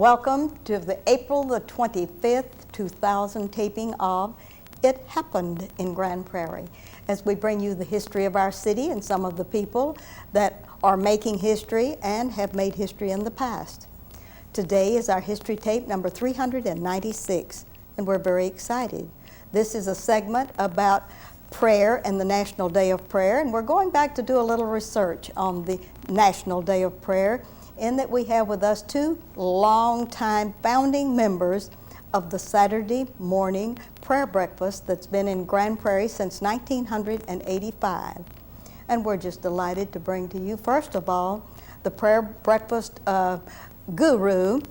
Welcome to the April the 25th, 2000 taping of It Happened in Grand Prairie, as we bring you the history of our city and some of the people that are making history and have made history in the past. Today is our history tape number 396, and we're very excited. This is a segment about prayer and the National Day of Prayer, and we're going back to do a little research on the National Day of Prayer, in that we have with us two longtime founding members of the Saturday morning prayer breakfast that's been in Grand Prairie since 1985. And we're just delighted to bring to you, first of all, the prayer breakfast guru,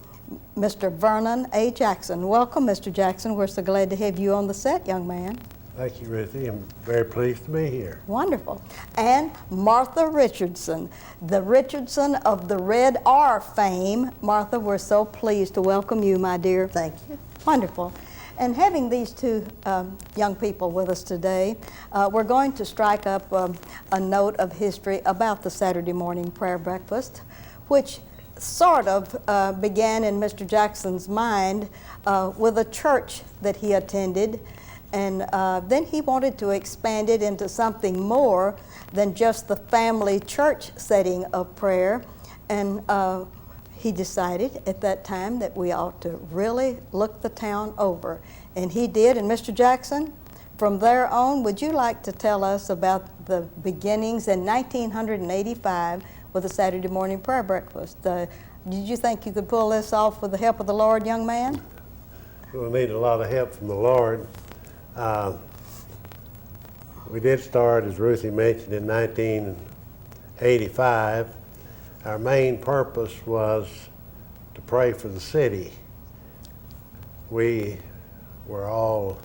Mr. Vernon A. Jackson. Welcome, Mr. Jackson. We're so glad to have you on the set, young man. Thank you, Ruthie. I'm very pleased to be here. Wonderful. And Martha Richardson, the Richardson of the Red R fame. Martha, we're so pleased to welcome you, my dear. Thank you. Wonderful. And having these two young people with us today, we're going to strike up a note of history about the Saturday morning prayer breakfast, which sort of began in Mr. Jackson's mind with a church that he attended. And then he wanted to expand it into something more than just the family church setting of prayer. And he decided at that time that we ought to really look the town over. And he did. And Mr. Jackson, from there on, would you like to tell us about the beginnings in 1985 with the Saturday morning prayer breakfast? Did you think you could pull this off with the help of the Lord, young man? We'll need a lot of help from the Lord. We did start, as Ruthie mentioned, in 1985. Our main purpose was to pray for the city. We were all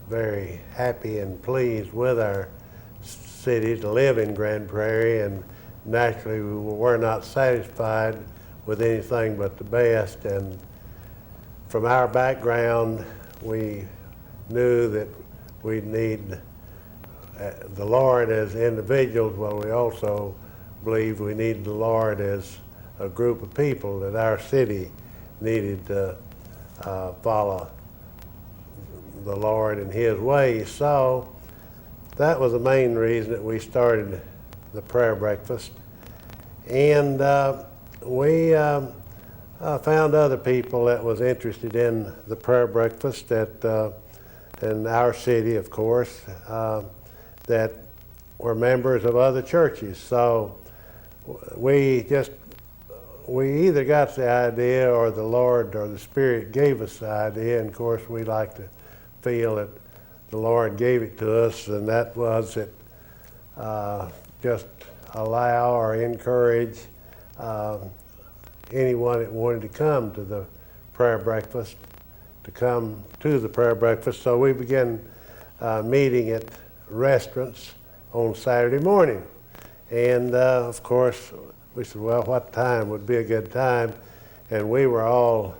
very happy and pleased with our city to live in Grand Prairie, and naturally we were not satisfied with anything but the best. And from our background, we knew that we need the Lord as individuals, but we also believed we needed the Lord as a group of people, that our city needed to follow the Lord in His ways. So that was the main reason that we started the prayer breakfast. And we found other people that was interested in the prayer breakfast in our city, of course, that were members of other churches. So we either got the idea, or the Lord or the Spirit gave us the idea, and of course we like to feel that the Lord gave it to us, and that was that just allow or encourage anyone that wanted to come to the prayer breakfast to come to the prayer breakfast. So we began meeting at restaurants on Saturday morning. And of course, we said, well, what time would be a good time? And we were all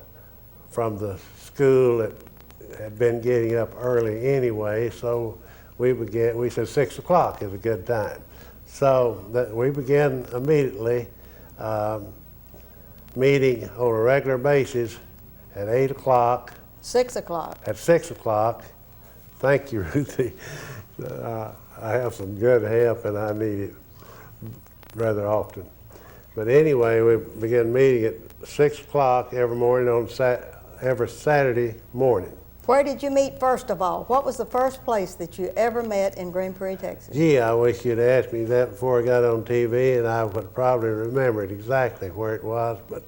from the school that had been getting up early anyway, so we said 6 o'clock is a good time. So we began immediately meeting on a regular basis at 8 o'clock. 6 o'clock. At 6 o'clock. Thank you, Ruthie. I have some good help, and I need it rather often. But anyway, we began meeting at 6 o'clock every morning on every Saturday morning. Where did you meet first of all? What was the first place that you ever met in Grand Prairie, Texas? Gee, I wish you'd asked me that before I got on TV, and I would probably remember exactly where it was. But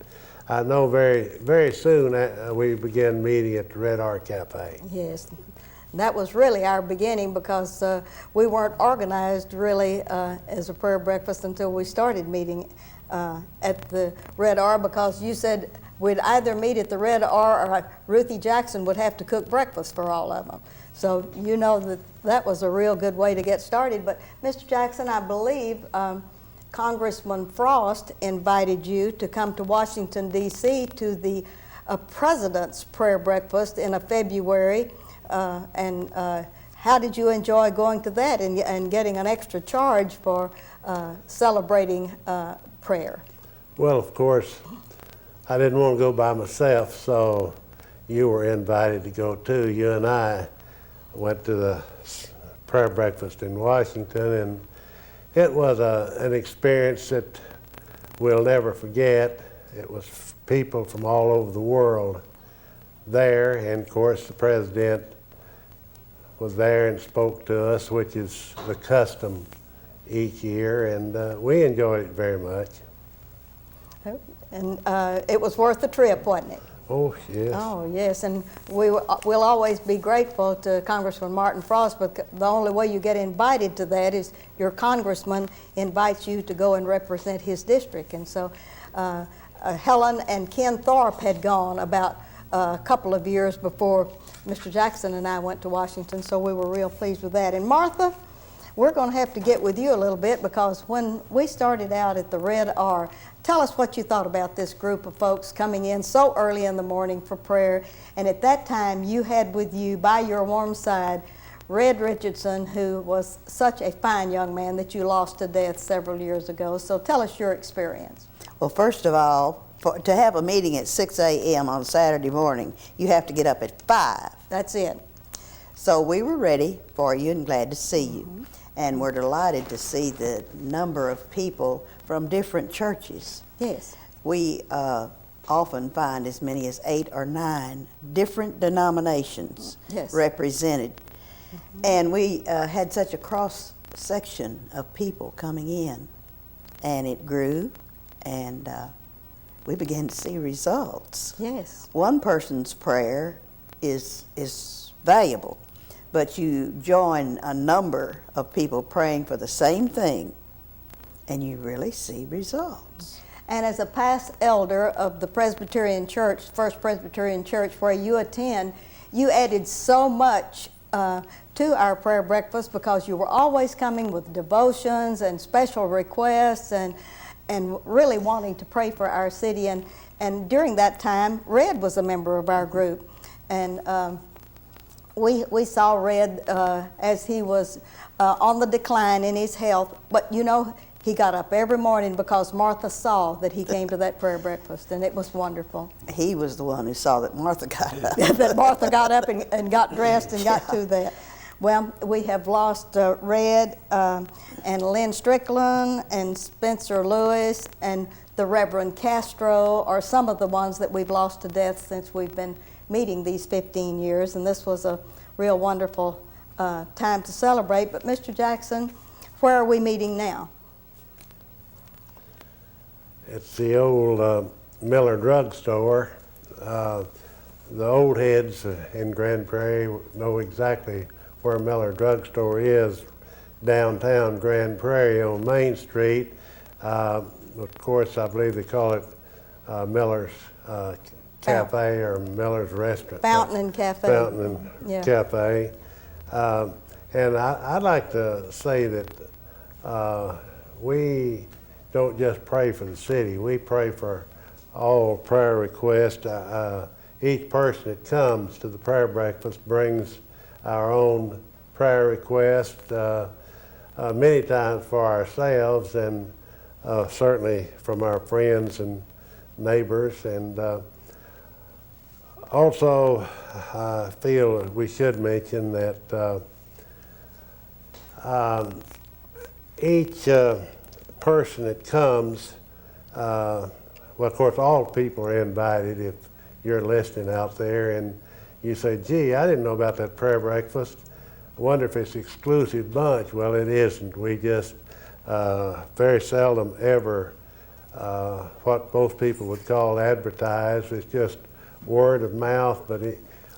I know very, very soon we began meeting at the Red R Cafe. Yes, that was really our beginning, because we weren't organized really as a prayer breakfast until we started meeting at the Red R, because you said we'd either meet at the Red R or Ruthie Jackson would have to cook breakfast for all of them. So you know that was a real good way to get started. But Mr. Jackson, I believe Congressman Frost invited you to come to Washington, D.C. to the President's Prayer Breakfast in February. How did you enjoy going to that and getting an extra charge for celebrating prayer? Well, of course, I didn't want to go by myself, so you were invited to go too. You and I went to the prayer breakfast in Washington, and it was an experience that we'll never forget. It was people from all over the world there, and of course the president was there and spoke to us, which is the custom each year, and we enjoyed it very much. And it was worth the trip, wasn't it? Oh, yes. Oh, yes, and we'll always be grateful to Congressman Martin Frost, but the only way you get invited to that is your congressman invites you to go and represent his district. And so Helen and Ken Thorpe had gone about a couple of years before Mr. Jackson and I went to Washington, so we were real pleased with that. And Martha, we're going to have to get with you a little bit, because when we started out at the Red R, tell us what you thought about this group of folks coming in so early in the morning for prayer. And at that time, you had with you by your warm side Red Richardson, who was such a fine young man that you lost to death several years ago. So tell us your experience. Well, first of all, to have a meeting at 6 a.m. on Saturday morning, you have to get up at 5. That's it. So we were ready for you and glad to see you. And we're delighted to see the number of people from different churches. Yes. We often find as many as 8 or 9 different denominations represented. And we had such a cross section of people coming in, and it grew, and we began to see results. Yes. One person's prayer is valuable, but you join a number of people praying for the same thing, and you really see results. And as a past elder of the Presbyterian Church, First Presbyterian Church, where you attend, you added so much to our prayer breakfast, because you were always coming with devotions and special requests and really wanting to pray for our city. And during that time, Red was a member of our group. And we saw Red as he was on the decline in his health. But you know, he got up every morning because Martha saw that he came to that prayer breakfast, and it was wonderful. He was the one who saw that Martha got up. That Martha got up and got dressed and got to that. Well, we have lost Red and Lynn Strickland and Spencer Lewis and the Reverend Castro are some of the ones that we've lost to death since we've been meeting these 15 years, and this was a real wonderful time to celebrate. But Mr. Jackson, where are we meeting now? It's the old Miller Drug Store. The old heads in Grand Prairie know exactly where Miller Drug Store is, downtown Grand Prairie on Main Street. Of course, I believe they call it Miller's Cafe or Miller's Restaurant. Fountain and Cafe. Fountain and Cafe. And I'd like to say that we don't just pray for the city, we pray for all prayer requests. Each person that comes to the prayer breakfast brings our own prayer request, many times for ourselves and certainly from our friends and neighbors. And also, I feel we should mention that each person that comes, well, of course, all people are invited. If you're listening out there and you say, gee, I didn't know about that prayer breakfast. I wonder if it's exclusive bunch. Well, it isn't. We just very seldom ever what most people would call advertise. It's just word of mouth, but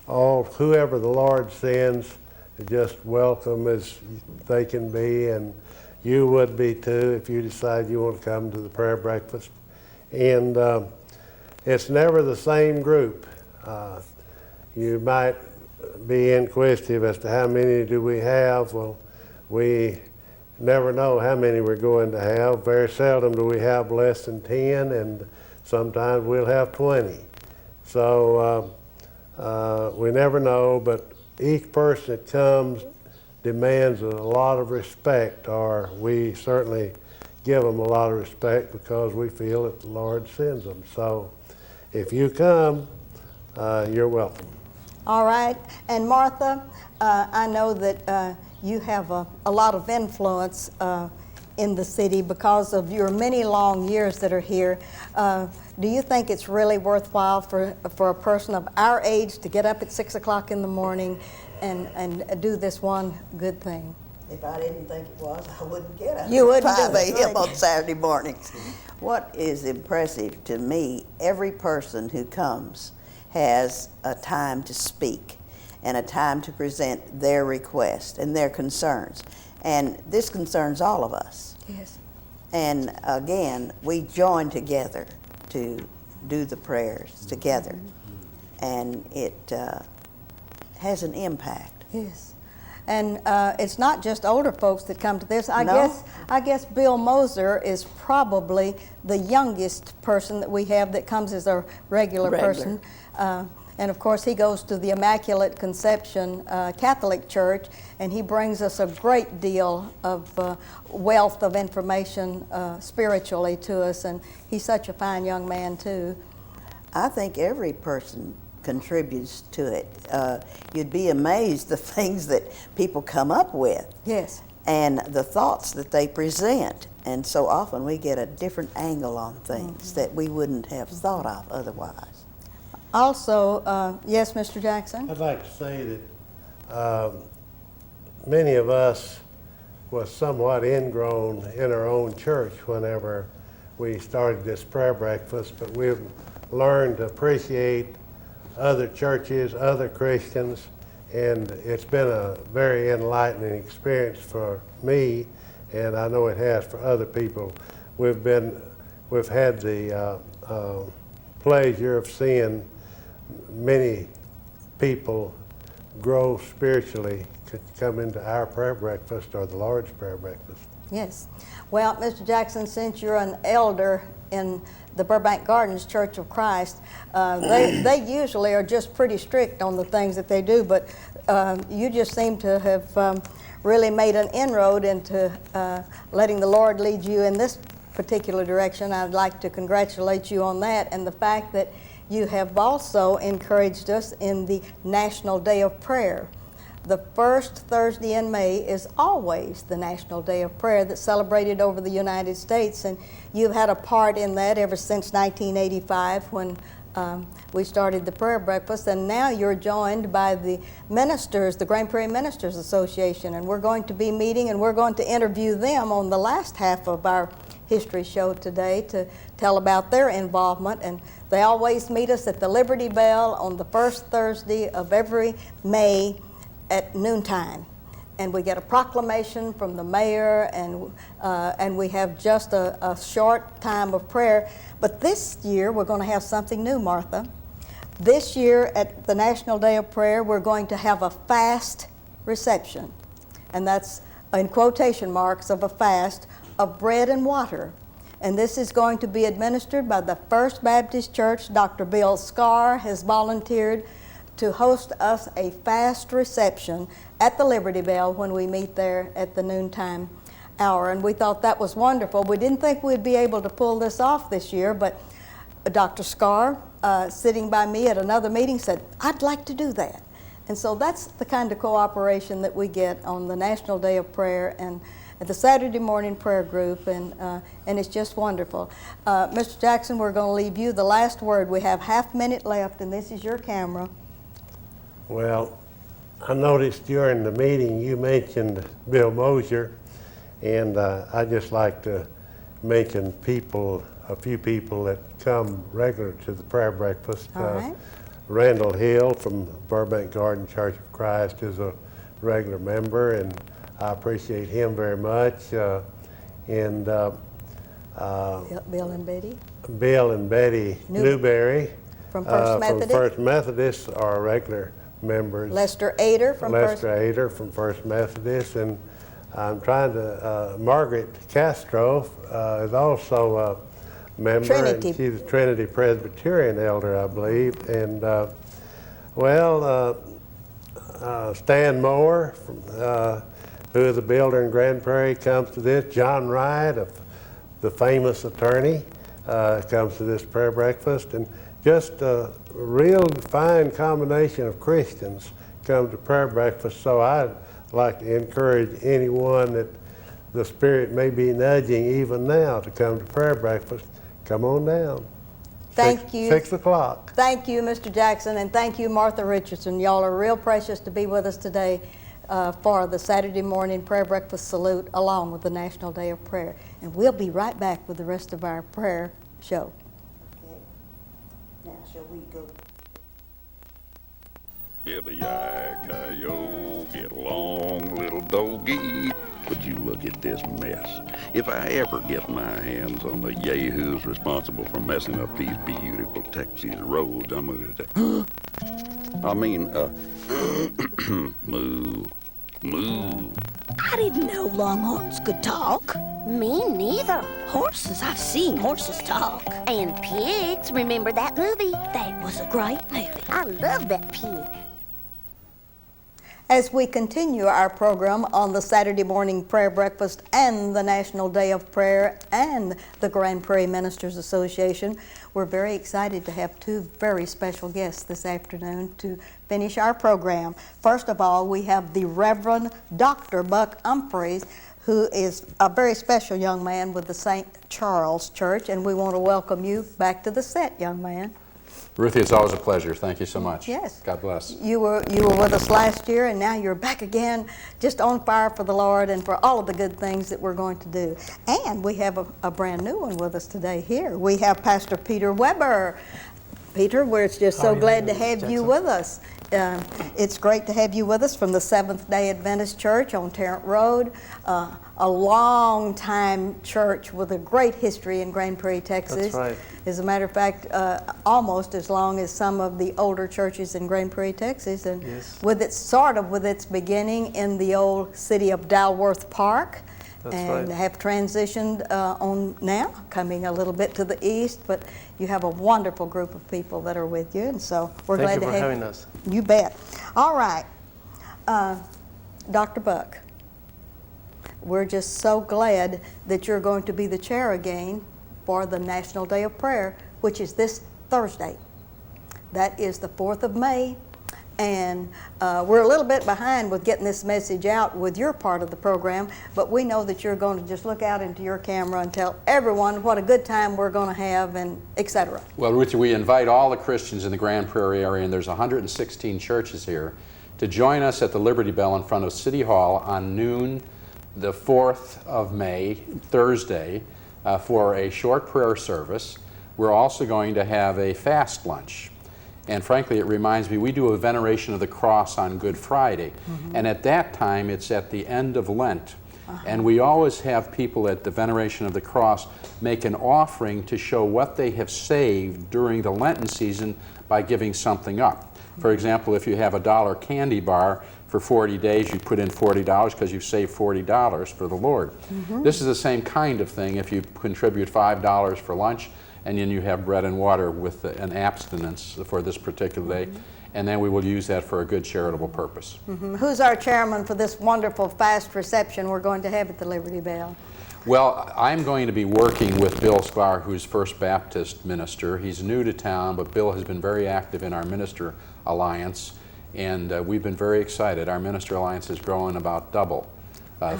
whoever the Lord sends is just welcome as they can be, and you would be too if you decide you want to come to the prayer breakfast. And it's never the same group. You might be inquisitive as to how many do we have. Well, we never know how many we're going to have. Very seldom do we have less than 10, and sometimes we'll have 20. So we never know, but each person that comes demands a lot of respect, or we certainly give them a lot of respect because we feel that the Lord sends them. So if you come, you're welcome. All right. And Martha, I know that you have a lot of influence in the city because of your many long years that are here. Do you think it's really worthwhile for a person of our age to get up at 6 o'clock in the morning and do this one good thing? If I didn't think it was, I wouldn't get up You wouldn't at 5 do it, a.m. right. on Saturday mornings. What is impressive to me, every person who comes has a time to speak and a time to present their request and their concerns. And this concerns all of us. Yes. And again, we join together to do the prayers together. And it has an impact. Yes. And it's not just older folks that come to this. I No. guess Bill Moser is probably the youngest person that we have that comes as a regular. person. And of course, he goes to the Immaculate Conception Catholic Church, and he brings us a great deal of wealth of information spiritually to us. And he's such a fine young man, too. I think every person contributes to it. You'd be amazed the things that people come up with. Yes. And the thoughts that they present. And so often we get a different angle on things that we wouldn't have thought of otherwise. Also, yes, Mr. Jackson? I'd like to say that many of us was somewhat ingrown in our own church whenever we started this prayer breakfast, but we've learned to appreciate other churches, other Christians, and it's been a very enlightening experience for me, and I know it has for other people. We've had the pleasure of seeing many people grow spiritually to come into our prayer breakfast or the Lord's prayer breakfast. Yes. Well, Mr. Jackson, since you're an elder in the Burbank Gardens Church of Christ, they usually are just pretty strict on the things that they do, but you just seem to have really made an inroad into letting the Lord lead you in this particular direction. I'd like to congratulate you on that, and the fact that you have also encouraged us in the National Day of Prayer. The first Thursday in May is always the National Day of Prayer that's celebrated over the United States, and you've had a part in that ever since 1985 when we started the prayer breakfast, and now you're joined by the ministers, the Grand Prairie Ministers Association, and we're going to be meeting and we're going to interview them on the last half of our history show today to tell about their involvement. And they always meet us at the Liberty Bell on the first Thursday of every May at noontime, and we get a proclamation from the mayor, and we have just a short time of prayer. But this year we're going to have something new, Martha. This year at the National Day of Prayer we're going to have a fast reception, and that's in quotation marks of a fast of bread and water. And this is going to be administered by the First Baptist Church. Dr. Bill Scarr has volunteered to host us a fast reception at the Liberty Bell when we meet there at the noontime hour. And we thought that was wonderful. We didn't think we'd be able to pull this off this year, but Dr. Scarr, sitting by me at another meeting, said, I'd like to do that. And so that's the kind of cooperation that we get on the National Day of Prayer and at the Saturday morning prayer group, and it's just wonderful. Mr. Jackson, we're going to leave you the last word. We have half a minute left, and this is your camera. Well, I noticed during the meeting you mentioned Bill Moser, and I'd just like to mention a few people that come regular to the prayer breakfast. All right. Randall Hill from Burbank Garden Church of Christ is a regular member, and I appreciate him very much. Bill and Betty. Bill and Betty Newberry from First Methodist. From First Methodist are regular members. Lester Ader from First Methodist, and I'm trying to. Margaret Castro is also a member. Trinity. And she's a Trinity Presbyterian elder, I believe. And Stan Moore, who is a builder in Grand Prairie, comes to this. John Wright, the famous attorney, comes to this prayer breakfast, and just a real fine combination of Christians come to prayer breakfast. So I'd like to encourage anyone that the Spirit may be nudging even now to come to prayer breakfast. Come on down. Thank you. 6 o'clock. Thank you, Mr. Jackson, and thank you, Martha Richardson. Y'all are real precious to be with us today for the Saturday morning prayer breakfast salute along with the National Day of Prayer. And we'll be right back with the rest of our prayer show. Okay. Now, shall we go? Yippee-yi-ki-yo, get along, little doggy. Would you look at this mess? If I ever get my hands on the yahoos responsible for messing up these beautiful Texas roads, I'm gonna moo, moo. I didn't know longhorns could talk. Me neither. Horses, I've seen horses talk. And pigs, remember that movie? That was a great movie. I love that pig. As we continue our program on the Saturday morning prayer breakfast and the National Day of Prayer and the Grand Prairie Ministers Association, we're very excited to have two very special guests this afternoon to finish our program. First of all, we have the Reverend Dr. Buck Humphreys, who is a very special young man with the St. Charles Church, and we want to welcome you back to the set, young man. Ruthie, it's always a pleasure. Thank you so much. Yes. God bless. You were with us last year, and now you're back again, just on fire for the Lord and for all of the good things that we're going to do. And we have a brand new one with us today here. We have Pastor Peter Weber. Peter, we're just so glad to have you with us. It's great to have you with us from the Seventh-day Adventist Church on Tarrant Road, a long-time church with a great history in Grand Prairie, Texas. That's right. As a matter of fact, almost as long as some of the older churches in Grand Prairie, Texas, and Yes. with its beginning in the old city of Dalworth Park. That's and right. have transitioned on now, coming a little bit to the east, but you have a wonderful group of people that are with you, and so we're glad Thank you to for have having us. You bet. All right, Dr. Buck, we're just so glad that you're going to be the chair again for the National Day of Prayer, which is this Thursday. That is the 4th of May. And we're a little bit behind with getting this message out with your part of the program, but we know that you're going to just look out into your camera and tell everyone what a good time we're going to have, and etc. Well, Ruthie, we invite all the Christians in the Grand Prairie area, and there's 116 churches here, to join us at the Liberty Bell in front of City Hall on noon the 4th of May, Thursday, for a short prayer service. We're also going to have a fast lunch. And frankly, it reminds me, we do a veneration of the cross on Good Friday. And at that time, it's at the end of Lent. And we always have people at the veneration of the cross make an offering to show what they have saved during the Lenten season by giving something up. For example, if you have a $1 candy bar for 40 days, you put in $40 because you've saved $40 for the Lord. This is the same kind of thing if you contribute $5 for lunch, and then you have bread and water with an abstinence for this particular day, and then we will use that for a good charitable purpose. Who's our chairman for this wonderful fast reception we're going to have at the Liberty Bell? Well, I'm going to be working with Bill Sklar, who's First Baptist minister. He's new to town, but Bill has been very active in our minister alliance, and we've been very excited. Our minister alliance has grown about double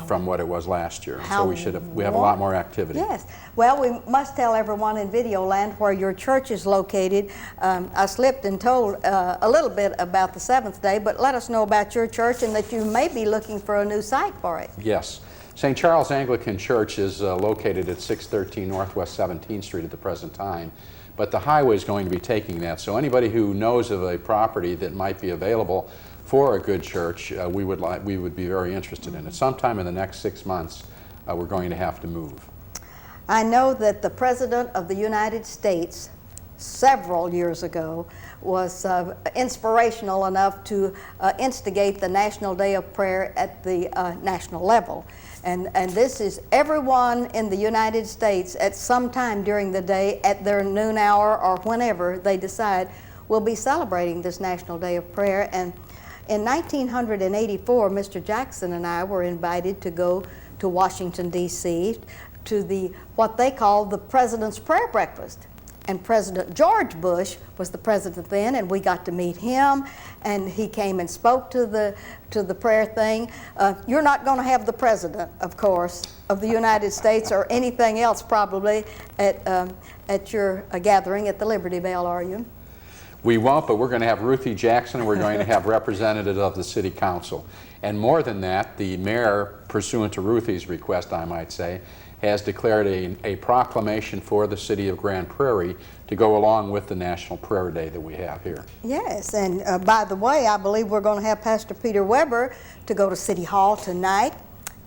from what it was last year. So we have a lot more activity. Yes. Well, we must tell everyone in Videoland where your church is located. I slipped and told a little bit about the Seventh Day, but let us know about your church and that you may be looking for a new site for it. Yes. St. Charles Anglican Church is located at 613 Northwest 17th Street at the present time, but the highway is going to be taking that. So anybody who knows of a property that might be available for a good church, we would be very interested in it. Sometime in the next 6 months, we're going to have to move. I know that the President of the United States several years ago was inspirational enough to instigate the National Day of Prayer at the national level. And this is everyone in the United States at some time during the day at their noon hour or whenever they decide will be celebrating this National Day of Prayer. And in 1984, Mr. Jackson and I were invited to go to Washington, D.C. to what they call the President's Prayer Breakfast. And President George Bush was the president then, and we got to meet him, and he came and spoke to the prayer thing. You're not going to have the president, of course, of the United States or anything else probably at your gathering at the Liberty Bell, are you? We won't, but we're going to have Ruthie Jackson, and we're going to have representatives of the City Council. And more than that, the mayor, pursuant to Ruthie's request, I might say, has declared a proclamation for the city of Grand Prairie to go along with the National Prayer Day that we have here. Yes, and by the way, I believe we're going to have Pastor Peter Weber to go to City Hall tonight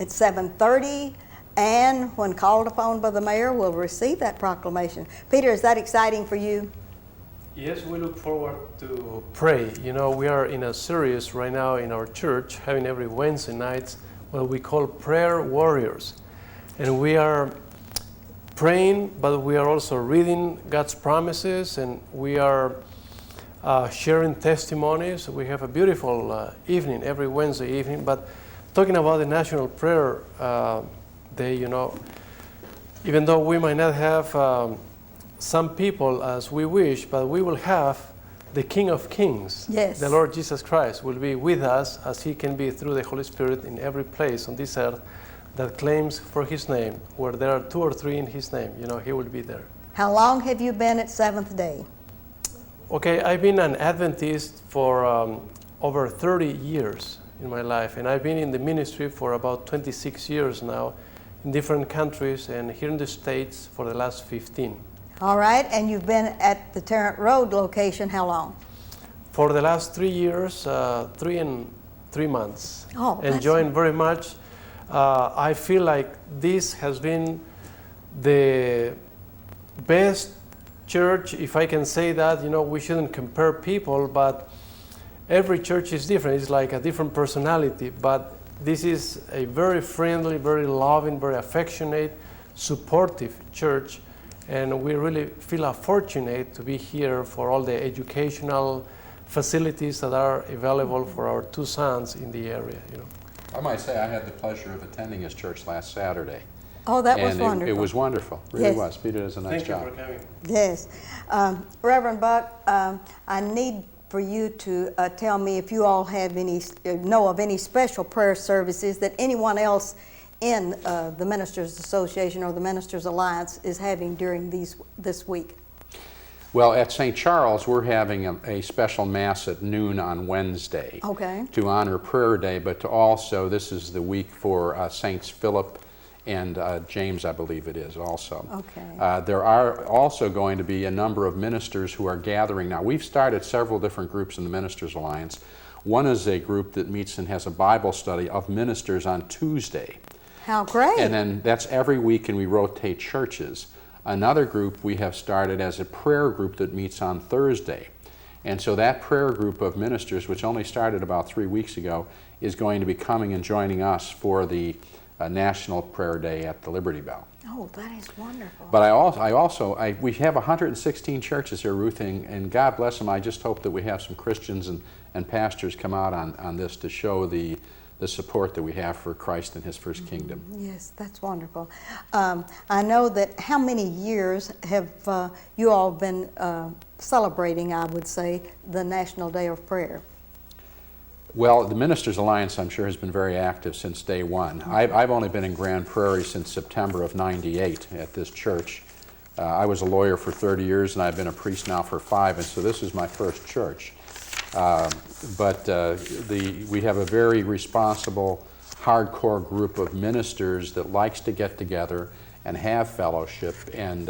at 7:30, and when called upon by the mayor, will receive that proclamation. Peter, is that exciting for you? Yes, we look forward to pray. You know, we are in a series right now in our church, having every Wednesday nights what we call Prayer Warriors. And we are praying, but we are also reading God's promises, and we are sharing testimonies. We have a beautiful evening every Wednesday evening. But talking about the National Prayer Day, you know, even though we might not have some people as we wish, but we will have the King of Kings. Yes. The Lord Jesus Christ will be with us as he can be through the Holy Spirit in every place on this earth that claims for his name. Where there are 2 or 3 in his name, you know, he will be there. How long have you been at Seventh Day? Okay, I've been an Adventist for over 30 years in my life, and I've been in the ministry for about 26 years now in different countries, and here in the States for the last 15. All right, and you've been at the Tarrant Road location how long? For the last 3 years, 3 and 3 months. Oh, that's enjoying very much. I feel like this has been the best church, if I can say that. You know, we shouldn't compare people, but every church is different. It's like a different personality, but this is a very friendly, very loving, very affectionate, supportive church, and we really feel fortunate to be here for all the educational facilities that are available for our 2 sons in the area, you know. I might say I had the pleasure of attending his church last Saturday. Oh, that was And wonderful. it was wonderful, really Yes. was. Peter does a nice Thank job. you for coming. Yes. Reverend Buck, I need for you to tell me if you all have know of any special prayer services that anyone else in the Ministers Association or the Ministers Alliance is having during this week. Well, at St. Charles, we're having a special Mass at noon on Wednesday to honor Prayer Day, but to also, this is the week for Saints Philip and James, I believe it is also. Okay. There are also going to be a number of ministers who are gathering. Now, we've started several different groups in the Ministers Alliance. One is a group that meets and has a Bible study of ministers on Tuesday. How great. And then that's every week, and we rotate churches. Another group we have started as a prayer group that meets on Thursday. And so that prayer group of ministers, which only started about 3 weeks ago, is going to be coming and joining us for the National Prayer Day at the Liberty Bell. Oh, that is wonderful. But we have 116 churches here, Ruth, and God bless them. I just hope that we have some Christians and pastors come out on this to show the support that we have for Christ and his first kingdom. Yes, that's wonderful. I know that how many years have you all been celebrating, I would say, the National Day of Prayer? Well, the Ministers Alliance, I'm sure, has been very active since day one. I've only been in Grand Prairie since September of ~98 at this church. I was a lawyer for 30 years, and I've been a priest now for 5, and so this is my first church. We have a very responsible, hardcore group of ministers that likes to get together and have fellowship, and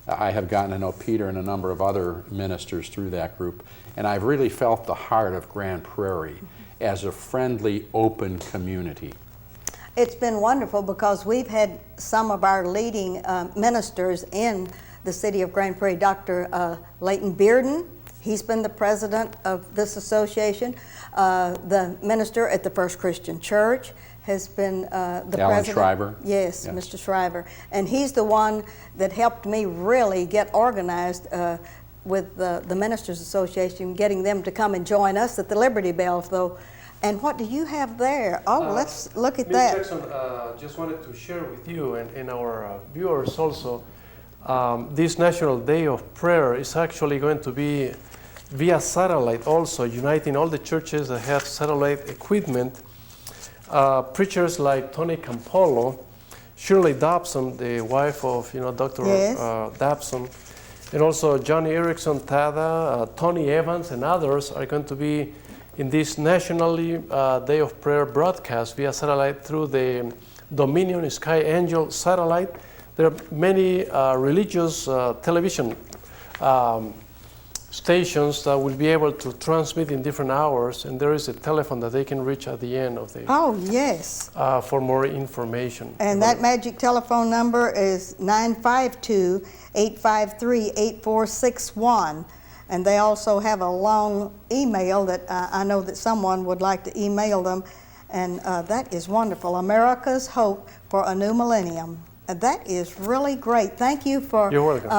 I have gotten to know Peter and a number of other ministers through that group, and I've really felt the heart of Grand Prairie as a friendly, open community. It's been wonderful because we've had some of our leading ministers in the city of Grand Prairie. Dr. Leighton Bearden, he's been the president of this association. The minister at the First Christian Church has been the Alan president. Schreiber? Yes, Mr. Schreiber. And he's the one that helped me really get organized with the Ministers Association, getting them to come and join us at the Liberty Bell. And what do you have there? Oh, let's look at Ms. that. Jackson, just wanted to share with you and our viewers also this National Day of Prayer is actually going to be via satellite also, uniting all the churches that have satellite equipment. Preachers like Tony Campolo, Shirley Dobson, the wife of Dr. Yes. Dobson, and also Johnny Erickson Tada, Tony Evans, and others are going to be in this Nationally Day of Prayer broadcast via satellite through the Dominion Sky Angel satellite. There are many religious television stations that will be able to transmit in different hours, and there is a telephone that they can reach at the end of the Oh, yes. for more information. And that magic telephone number is 952-853-8461. And they also have a long email that I know that someone would like to email them. And that is wonderful. America's Hope for a New Millennium. That is really great. Thank you for You're welcome.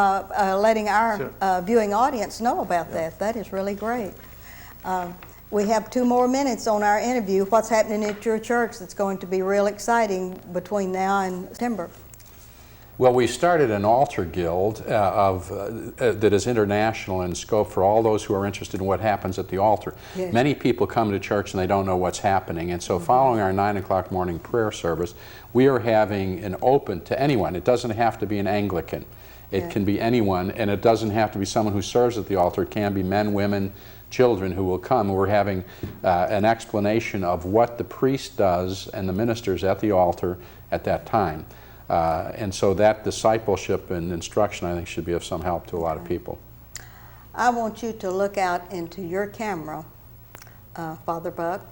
letting our Sure. viewing audience know about that. That is really great. We have 2 more minutes on our interview. What's happening at your church that's going to be real exciting between now and September? Well, we started an altar guild that is international in scope for all those who are interested in what happens at the altar. Yes. Many people come to church and they don't know what's happening, and so following our 9 o'clock morning prayer service, we are having an open to anyone. It doesn't have to be an Anglican. It can be anyone, and it doesn't have to be someone who serves at the altar. It can be men, women, children who will come. We're having an explanation of what the priest does and the ministers at the altar at that time. And so that discipleship and instruction, I think, should be of some help to a lot of people. I want you to look out into your camera, Father Buck,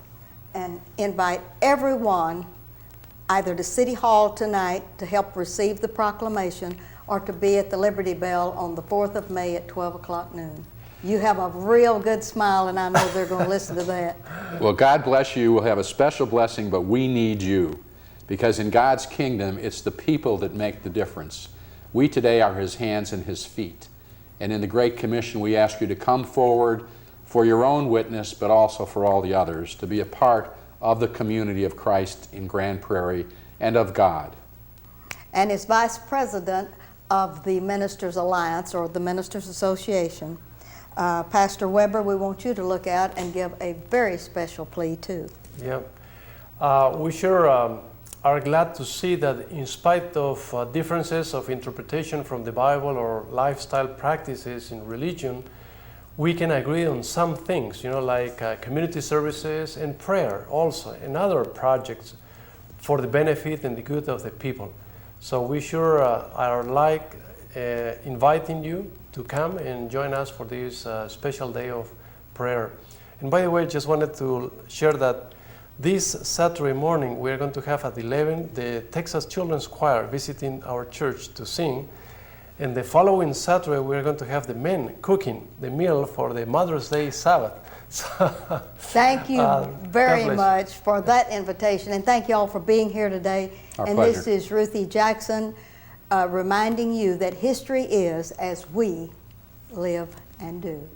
and invite everyone either to City Hall tonight to help receive the proclamation or to be at the Liberty Bell on the 4th of May at 12 o'clock noon. You have a real good smile, and I know they're going to listen to that. Well, God bless you. We'll have a special blessing, but we need you. Because in God's kingdom, it's the people that make the difference. We today are His hands and His feet. And in the Great Commission, we ask you to come forward for your own witness, but also for all the others, to be a part of the community of Christ in Grand Prairie and of God. And as Vice President of the Ministers Alliance, or the Ministers Association, Pastor Weber, we want you to look out and give a very special plea too. Yeah. We sure are glad to see that in spite of differences of interpretation from the Bible or lifestyle practices in religion, we can agree on some things, like community services and prayer also, and other projects for the benefit and the good of the people. So we sure are inviting you to come and join us for this special day of prayer. And by the way, just wanted to share that this Saturday morning, we're going to have at 11 the Texas Children's Choir visiting our church to sing. And the following Saturday, we're going to have the men cooking the meal for the Mother's Day Sabbath. Thank you very much for that invitation. And thank you all for being here today. Our and pleasure. This is Ruthie Jackson reminding you that history is as we live and do.